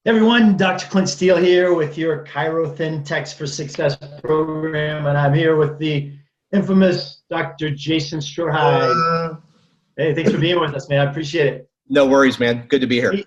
Everyone, Dr. Clint Steele here with your Chirothin Text for Success program, and I'm here with the infamous Dr. Jason Strohide. Hey, thanks for being with us, man. I appreciate it. No worries, man. Good to be here. Hey,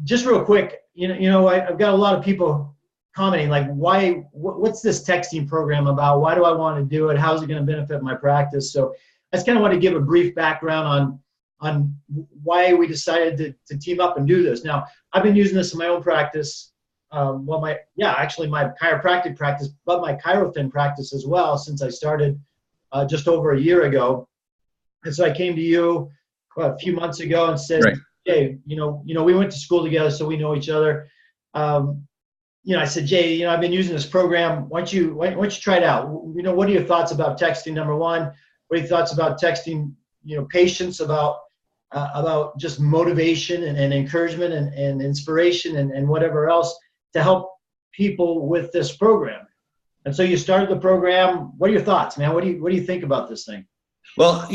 just real quick, I've got a lot of people commenting, like, what's this texting program about? Why do I want to do it? How's it going to benefit my practice? So I just kind of want to give a brief background on why we decided to team up and do this. Now, I've been using this in my own practice, actually my chiropractic practice, but my Chirothin practice as well, since I started just over a year ago. And so I came to you a few months ago and said, right. Jay, we went to school together, so we know each other. I said, Jay, I've been using this program. Why don't you try it out? What are your thoughts about texting? Number one, what are your thoughts about texting, patients about just motivation and encouragement and inspiration and whatever else to help people with this program? And so you started the program. What are your thoughts, man? What do you think about this thing? Well,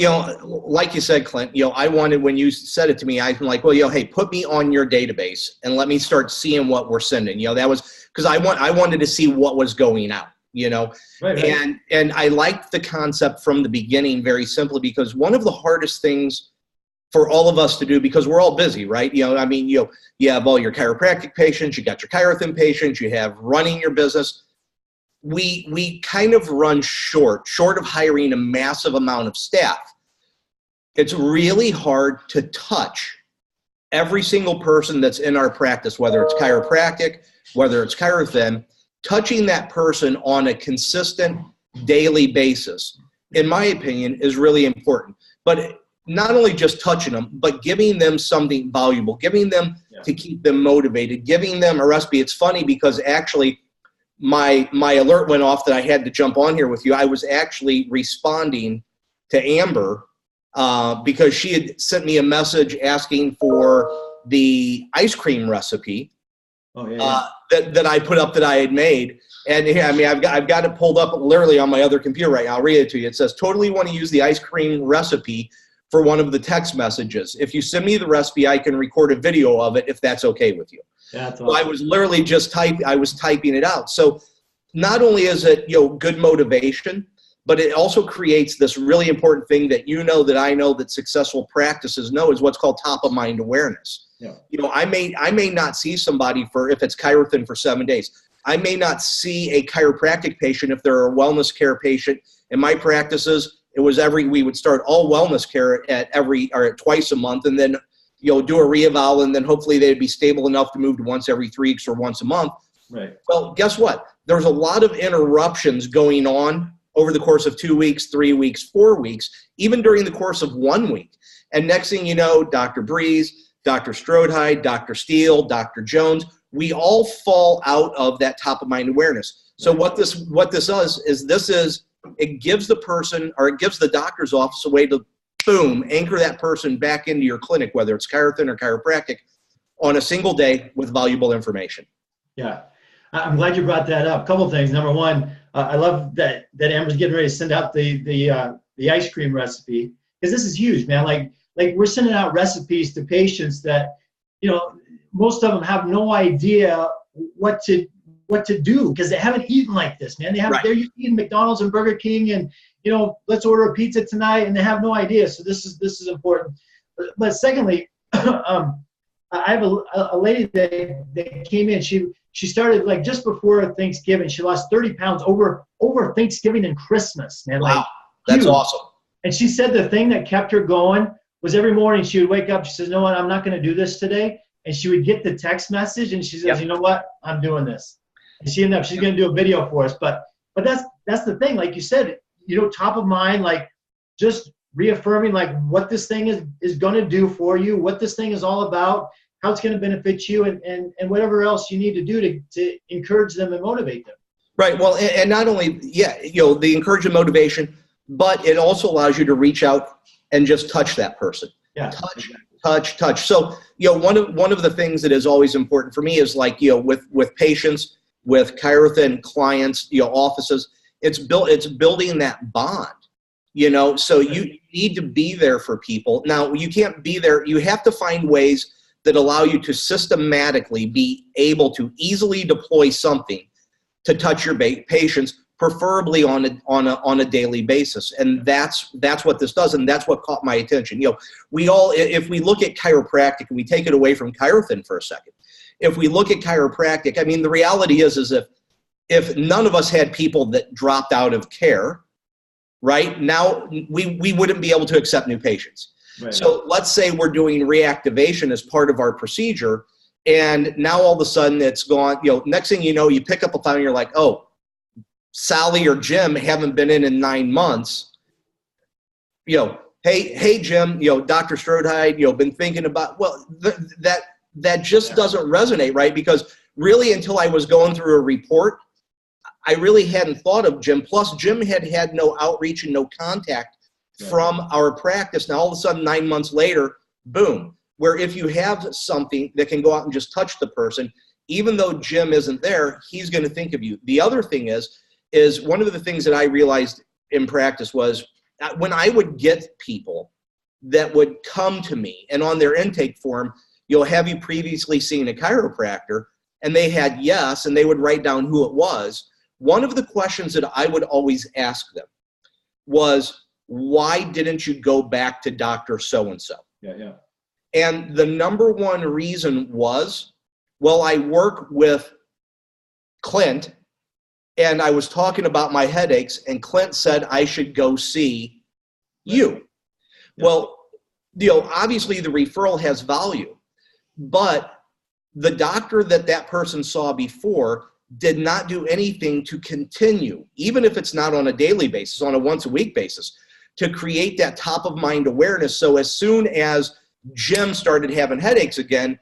like you said, Clint, I wanted, when you said it to me, I'm like, well, hey, put me on your database and let me start seeing what we're sending. That was because I wanted to see what was going out, right. And I liked the concept from the beginning, very simply, because one of the hardest things for all of us to do, because we're all busy, right? You have all your chiropractic patients, you got your Chirothin patients, you have running your business. We kind of run short of hiring a massive amount of staff. It's really hard to touch every single person that's in our practice, whether it's chiropractic, whether it's Chirothin, touching that person on a consistent daily basis, in my opinion, is really important. But not only just touching them, but giving them something valuable, giving them to keep them motivated, giving them a recipe. It's funny because actually my alert went off that I had to jump on here with you. I was actually responding to Amber because she had sent me a message asking for the ice cream recipe that I put up that I had made. And I've got it pulled up literally on my other computer right now. I'll read it to you. It says, totally want to use the ice cream recipe for one of the text messages. If you send me the recipe, I can record a video of it if that's okay with you. That's awesome. So I was literally just typing it out. So not only is it good motivation, but it also creates this really important thing that that I know that successful practices know is what's called top of mind awareness. Yeah. I may not see somebody if it's Chirothin for 7 days. I may not see a chiropractic patient if they're a wellness care patient. In my practices, we would start all wellness care at twice a month, and then do a reeval, and then hopefully they'd be stable enough to move to once every 3 weeks or once a month. Right. Well, guess what? There's a lot of interruptions going on over the course of 2 weeks, 3 weeks, 4 weeks, even during the course of 1 week. And next thing you know, Dr. Breeze, Dr. Strohide, Dr. Steele, Dr. Jones, we all fall out of that top of mind awareness. So what this does is it gives the person, or it gives the doctor's office a way to, boom, anchor that person back into your clinic, whether it's Chirothin or chiropractic, on a single day with valuable information. Yeah, I'm glad you brought that up. A couple of things. Number one, I love that Amber's getting ready to send out the ice cream recipe, because this is huge, man. Like we're sending out recipes to patients that, most of them have no idea what to do, because they haven't eaten like this, man. They're used to eating McDonald's and Burger King and, let's order a pizza tonight, and they have no idea. So this is important. But secondly, I have a lady that came in. She started like just before Thanksgiving. She lost 30 pounds over Thanksgiving and Christmas, man. Wow, that's awesome. And she said the thing that kept her going was every morning she would wake up. She says, "No, what? I'm not going to do this today." And she would get the text message, and she says, "You know what? I'm doing this." And she's going to do a video for us. But that's the thing, like you said, top of mind, like just reaffirming like what this thing is going to do for you, what this thing is all about, how it's going to benefit you, and whatever else you need to do to encourage them and motivate them. Right. Well, and not only, the encouragement, motivation, but it also allows you to reach out and just touch that person. Yeah. Touch. So, one of the things that is always important for me is like, with patients, with Chirothin clients, offices, it's building that bond, so you need to be there for people. Now, you can't be there. You have to find ways that allow you to systematically be able to easily deploy something to touch your patients, preferably on a daily basis. And that's what this does, and that's what caught my attention. We all, if we look at chiropractic and we take it away from Chirothin for a second, if we look at chiropractic, I mean, the reality is if none of us had people that dropped out of care, right now, we wouldn't be able to accept new patients. Right. So let's say we're doing reactivation as part of our procedure, and now all of a sudden it's gone. Next thing you know, you pick up a phone and you're like, oh, Sally or Jim haven't been in 9 months. Hey Jim, Dr. Strodeheide, been thinking about, well, that just doesn't resonate, right? Because really, until I was going through a report, I really hadn't thought of Jim. Plus, Jim had no outreach and no contact from our practice. Now, all of a sudden, 9 months later, boom. Where if you have something that can go out and just touch the person, even though Jim isn't there, he's going to think of you. The other thing is one of the things that I realized in practice was when I would get people that would come to me and on their intake form, have you previously seen a chiropractor? And they had yes, and they would write down who it was. One of the questions that I would always ask them was, why didn't you go back to Dr. So-and-so? Yeah. And the number one reason was, well, I work with Clint, and I was talking about my headaches, and Clint said I should go see you. Yeah. Well, obviously the referral has value, but the doctor that person saw before did not do anything to continue, even if it's not on a daily basis, on a once-a-week basis, to create that top-of-mind awareness. So as soon as Jim started having headaches again,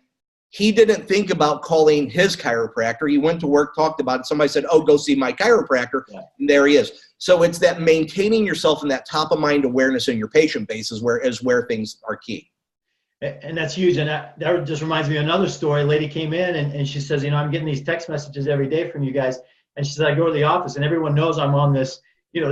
he didn't think about calling his chiropractor. He went to work, talked about it. Somebody said, oh, go see my chiropractor. Yeah. And there he is. So it's that maintaining yourself in that top-of-mind awareness in your patient base is where things are key. And that's huge. And that just reminds me of another story. A lady came in and she says, I'm getting these text messages every day from you guys. And she said, I go to the office and everyone knows I'm on this,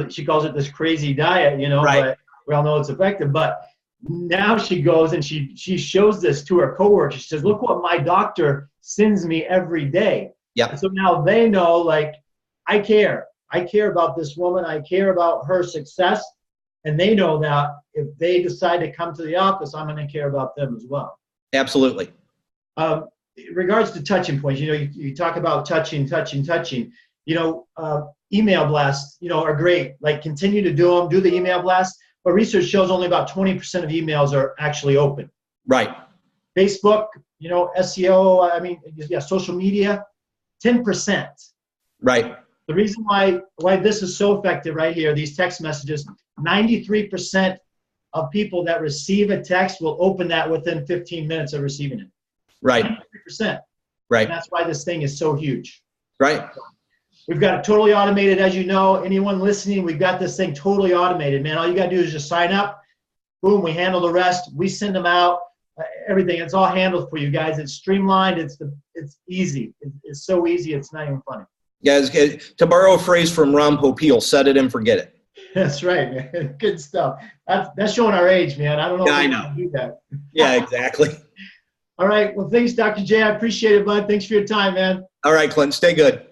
she calls it this crazy diet, right. But we all know it's effective. But now she goes and she shows this to her coworkers. She says, look what my doctor sends me every day. Yeah. And so now they know, like, I care. I care about this woman. I care about her success. And they know that if they decide to come to the office, I'm going to care about them as well. Absolutely. In regards to touching points, you talk about touching. Email blasts, are great. Like, continue to do the email blasts. But research shows only about 20% of emails are actually open. Right. Facebook, SEO, social media, 10%. Right. The reason why this is so effective right here, these text messages, 93% of people that receive a text will open that within 15 minutes of receiving it. Right. 93%. Right. And that's why this thing is so huge. Right. We've got it totally automated, as you know. Anyone listening, we've got this thing totally automated, man. All you got to do is just sign up. Boom, we handle the rest. We send them out. Everything. It's all handled for you guys. It's streamlined. It's easy. It's so easy. It's not even funny. Yeah, to borrow a phrase from Ron Popeil, set it and forget it. That's right, man. Good stuff. That's showing our age, man. I don't know if I we know. can do that. Yeah, exactly. All right. Well, thanks, Dr. J. I appreciate it, bud. Thanks for your time, man. All right, Clint. Stay good.